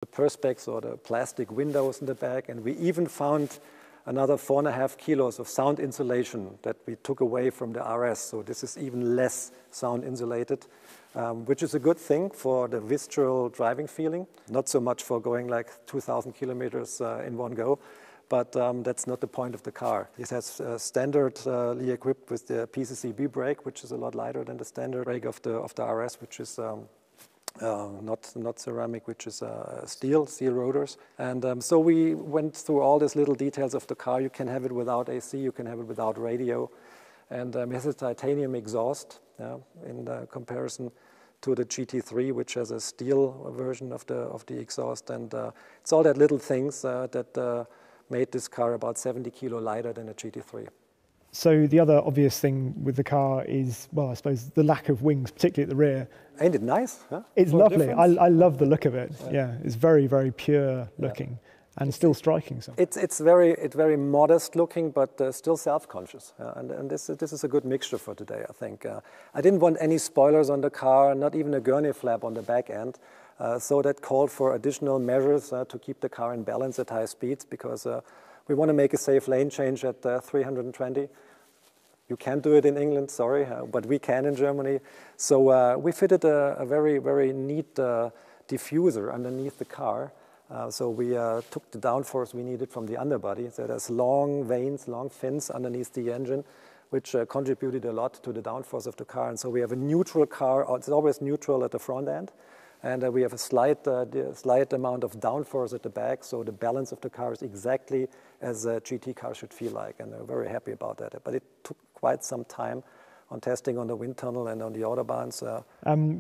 the perspex or the plastic windows in the back, and we even found another 4.5 kilos of sound insulation that we took away from the RS. So this is even less sound insulated, which is a good thing for the visceral driving feeling, not so much for going like 2,000 kilometers in one go. But that's not the point of the car. It has standardly equipped with the PCCB brake, which is a lot lighter than the standard brake of the RS, which is not ceramic, which is steel rotors. And so we went through all these little details of the car. You can have it without AC, you can have it without radio. And it has a titanium exhaust in comparison to the GT3, which has a steel version of the exhaust. And it's all that little things that made this car about 70 kilo lighter than a GT3. So the other obvious thing with the car is, well, I suppose the lack of wings, particularly at the rear. Ain't it nice? Huh? It's lovely. I love the look of it. Yeah, it's very, very pure looking and still striking. So. It's very modest looking, but still self-conscious. And this is a good mixture for today, I think. I didn't want any spoilers on the car, not even a gurney flap on the back end. So that called for additional measures to keep the car in balance at high speeds, because we want to make a safe lane change at 320. You can't do it in England, sorry, but we can in Germany. So we fitted a very, very neat diffuser underneath the car. So we took the downforce we needed from the underbody. So there's long veins, long fins underneath the engine, which contributed a lot to the downforce of the car. And so we have a neutral car. It's always neutral at the front end. And we have a slight amount of downforce at the back, so the balance of the car is exactly as a GT car should feel like, and we're very happy about that. But it took quite some time on testing on the wind tunnel and on the autobahns.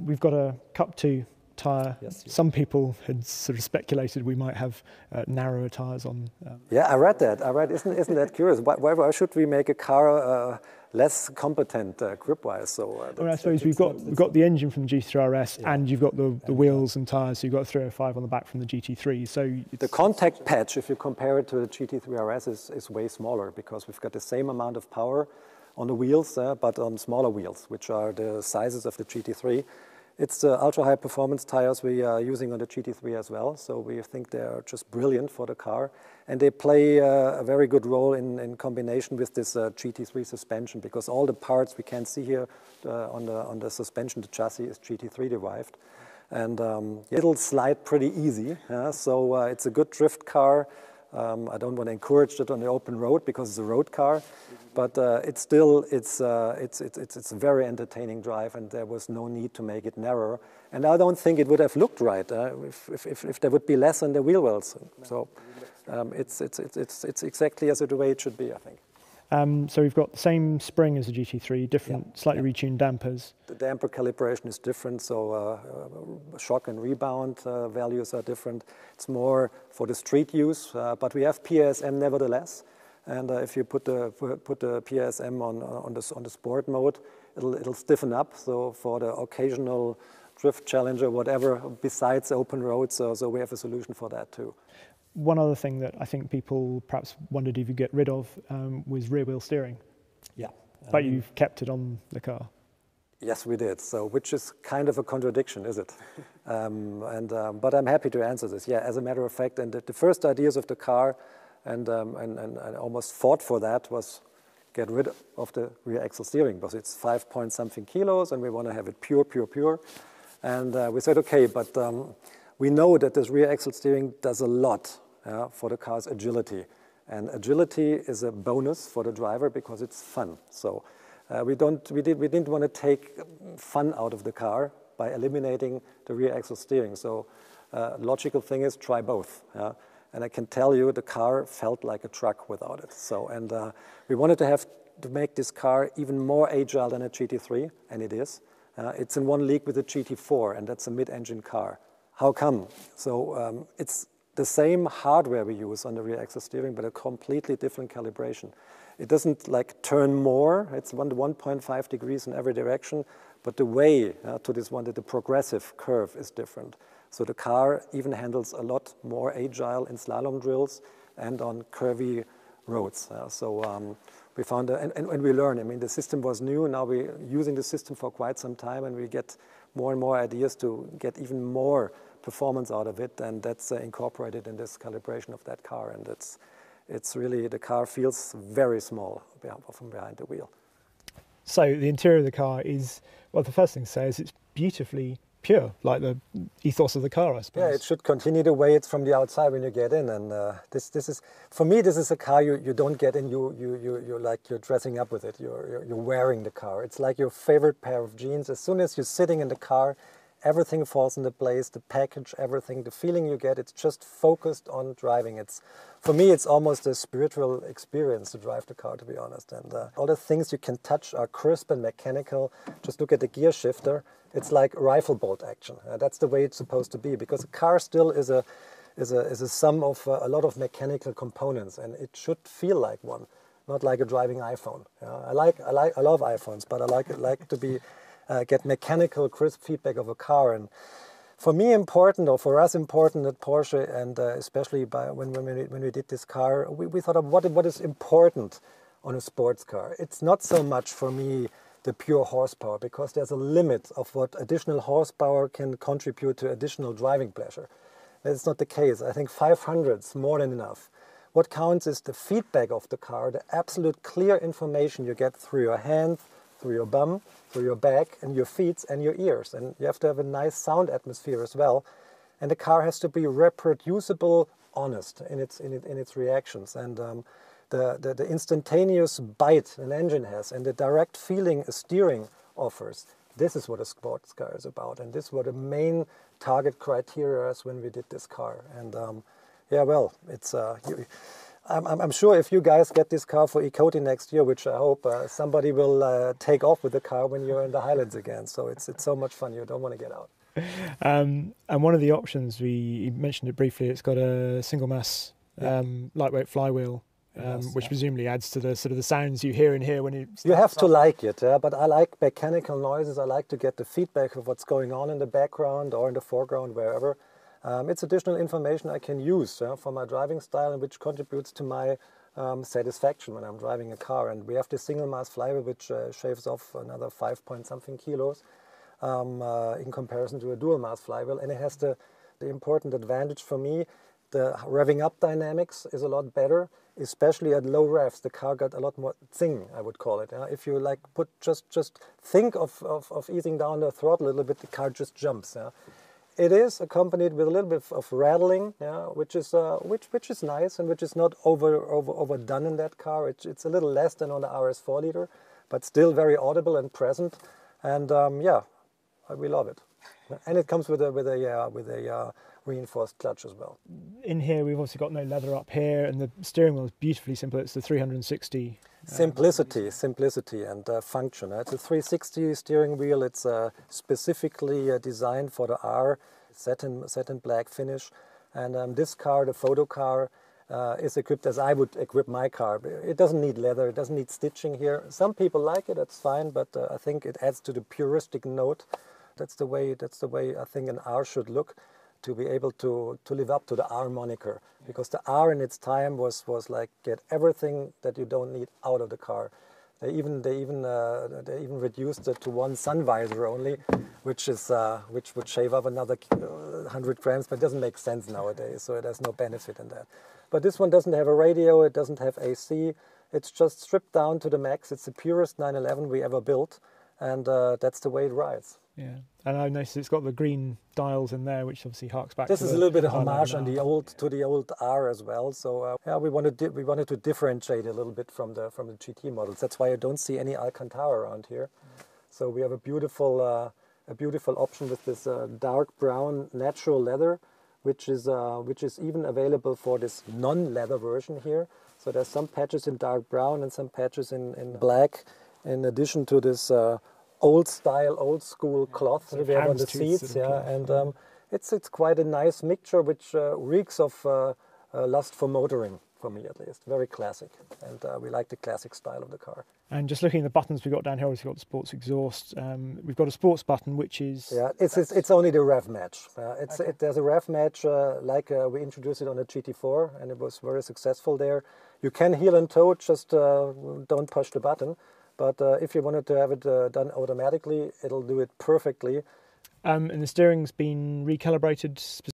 We've got a Cup 2 tyre. Yes. Some people had sort of speculated we might have narrower tyres on. Yeah, I read that. Isn't that curious? Why should we make a car less competent grip-wise? So I suppose we've got the engine from the GT3 RS, and you've got the wheels and tyres. So you've got a 305 on the back from the GT3. So the contact patch, if you compare it to the GT3 RS, is way smaller, because we've got the same amount of power on the wheels, but on smaller wheels, which are the sizes of the GT3. It's ultra-high performance tires we are using on the GT3 as well, so we think they're just brilliant for the car. And they play a very good role in combination with this GT3 suspension, because all the parts we can see here on the suspension, the chassis is GT3 derived. And it'll slide pretty easy, so it's a good drift car. I don't want to encourage it on the open road because it's a road car, but it's a very entertaining drive, and there was no need to make it narrower. And I don't think it would have looked right if there would be less on the wheel wells. So it's exactly as the way it should be, I think. So we've got the same spring as the GT3, different, slightly retuned dampers. The damper calibration is different, so shock and rebound values are different. It's more for the street use, but we have PSM nevertheless. And if you put the PSM on the sport mode, it'll stiffen up. So for the occasional drift challenge or whatever besides open roads, so we have a solution for that too. One other thing that I think people perhaps wondered if you get rid of was rear wheel steering. Yeah. But you've kept it on the car. Yes, we did. So, which is kind of a contradiction, is it? But I'm happy to answer this. Yeah, as a matter of fact, and the first ideas of the car, and I almost fought for that, was get rid of the rear axle steering, because it's 5-point-something kilos, and we want to have it pure. And we said, okay, but we know that this rear axle steering does a lot for the car's agility. And agility is a bonus for the driver because it's fun. So we didn't want to take fun out of the car by eliminating the rear axle steering. So logical thing is try both. And I can tell you the car felt like a truck without it. So, and we wanted to make this car even more agile than a GT3, and it is. It's in one league with the GT4, and that's a mid-engine car. How come? So it's the same hardware we use on the rear axle steering, but a completely different calibration. It doesn't like turn more. It's 1.5 degrees in every direction, but the way to this one, the progressive curve is different. So the car even handles a lot more agile in slalom drills and on curvy roads. So we found, and we learn. I mean, the system was new. Now we're using the system for quite some time, and we get more and more ideas to get even more performance out of it, and that's incorporated in this calibration of that car. And it's really, the car feels very small from behind the wheel. So the interior of the car is, well, the first thing to say is it's beautifully pure, like the ethos of the car, I suppose. Yeah, it should continue the way it's from the outside when you get in. And this is, for me, this is a car you don't get in. You're dressing up with it. You're wearing the car. It's like your favorite pair of jeans. As soon as you're sitting in the car, everything falls into place. The package, everything, the feeling you get. It's just focused on driving. For me, it's almost a spiritual experience to drive the car, to be honest. And all the things you can touch are crisp and mechanical. Just look at the gear shifter. It's like rifle bolt action. That's the way it's supposed to be, because a car still is a sum of a lot of mechanical components, and it should feel like one, not like a driving iPhone. I love iPhones, but I like to get mechanical, crisp feedback of a car. And for me important, or for us important at Porsche, and especially when we did this car, we thought of what is important on a sports car. It's not so much for me the pure horsepower, because there's a limit of what additional horsepower can contribute to additional driving pleasure. That's not the case. I think 500 is more than enough. What counts is the feedback of the car, the absolute clear information you get through your hand, through your bum, through your back, and your feet and your ears. And you have to have a nice sound atmosphere as well. And the car has to be reproducible, honest in its reactions. And the instantaneous bite an engine has, and the direct feeling a steering offers. This is what a sports car is about, and this were the main target criteria as when we did this car. And yeah, well, it's I'm sure if you guys get this car for Ecoti next year, which I hope, somebody will take off with the car when you're in the Highlands again. So it's so much fun, you don't want to get out. And one of the options, you mentioned it briefly, it's got a single mass lightweight flywheel. Which presumably adds to the sort of the sounds you hear in here when you have to like it, but I like mechanical noises. I like to get the feedback of what's going on in the background or in the foreground, wherever. It's additional information I can use for my driving style, and which contributes to my satisfaction when I'm driving a car. And we have the single mass flywheel, which shaves off another 5-point-something kilos in comparison to a dual mass flywheel, and it has the important advantage for me. The revving up dynamics is a lot better, especially at low revs. The car got a lot more zing, I would call it. If you like just think of easing down the throttle a little bit, the car just jumps. It is accompanied with a little bit of rattling, which is nice, and which is not overdone in that car. It's a little less than on the RS 4-liter, but still very audible and present. And yeah, we love it. And it comes with a reinforced clutch as well. In here, we've obviously got no leather up here, and the steering wheel is beautifully simple. It's the 360. Simplicity and function. It's a 360 steering wheel. It's specifically designed for the R, satin black finish. And this car, the photo car, is equipped as I would equip my car. It doesn't need leather, it doesn't need stitching here. Some people like it, that's fine, but I think it adds to the puristic note. That's the way I think an R should look, to be able to live up to the R moniker, because the R in its time was like get everything that you don't need out of the car. They even reduced it to one sun visor only, which would shave up another 100 grams, but it doesn't make sense nowadays, so there's no benefit in that. But this one doesn't have a radio, it doesn't have AC, it's just stripped down to the max. It's the purest 911 we ever built, and that's the way it rides. Yeah, and I noticed it's got the green dials in there, which obviously harks back. This is a little bit of homage on the old R as well. So yeah, we wanted to differentiate a little bit from the GT models. That's why I don't see any Alcantara around here. So we have a beautiful option with this dark brown natural leather, which is even available for this non-leather version here. So there's some patches in dark brown and some patches in black, in addition to this old school cloth that we have on the seats, and it's quite a nice mixture, which reeks of lust for motoring, for me at least. Very classic, and we like the classic style of the car. And just looking at the buttons we've got down here, we've got the sports exhaust. We've got a sports button, which is it's only the rev match. There's a rev match like we introduced it on the GT4, and it was very successful there. You can heel and toe, just don't push the button. But if you wanted to have it done automatically, it'll do it perfectly. And the steering's been recalibrated